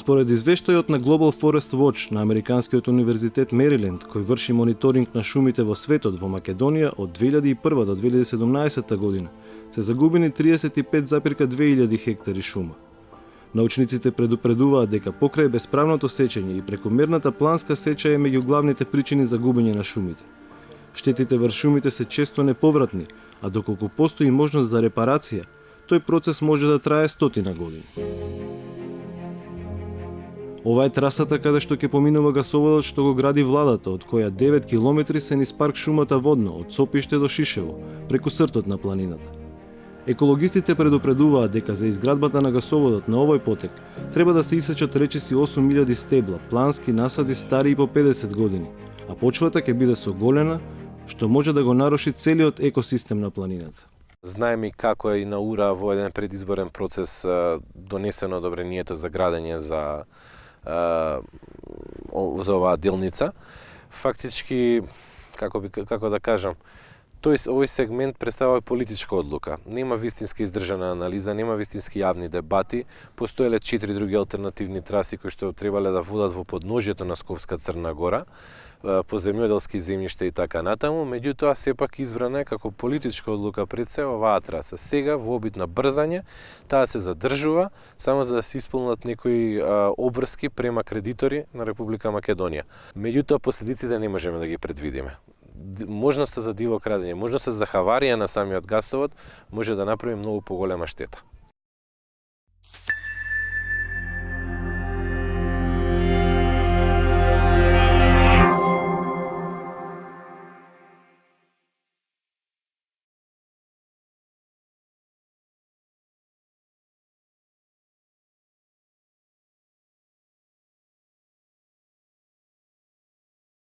Според извештајот на Global Forest Watch на Американскиот универзитет Мериленд, кој врши мониторинг на шумите во светот, во Македонија од 2001 до 2017 година се загубени 35,2 хектари шума. Научниците предупредуваат дека покрај бесправното сечење и прекомерната планска сеча е меѓу главните причини за губење на шумите. Штетите врз шумите се често неповратни, а доколку постои можност за репарација, тој процес може да трае 100 години. Ова е трасата каде што ќе поминува гасоводот што го гради владата, од која 9 километри се низ парк шумата водно, од Сопиште до Шишево, преку сртот на планината. Екологистите предупредуваат дека за изградбата на гасоводот на овој потек треба да се исечат речиси 8000 стебла, плански насади стари по 50 години, а почвата ќе биде соголена, што може да го наруши целиот екосистем на планината. Знаеме како е и на ура во еден предизборен процес донесено одобрението за градење за оваа делница. Фактички, како да кажам, овој сегмент представува политичка одлука. Нема вистински издржана анализа, нема вистински јавни дебати. Постоеле 4 други алтернативни траси кои што требале да водат во подножјето на Сковска Црна Гора, по земјоделски земјишта и така натаму, меѓутоа сепак избрана е како политичка одлука пред се оваа траса. Сега во обид на брзање, таа се задржува само за да се исполнат некои обврски према кредитори на Република Македонија. Меѓутоа последиците не можеме да ги предвидиме. Можноста за диво крадење, можноста за хаварија на самиот гасовод може да направи многу поголема штета.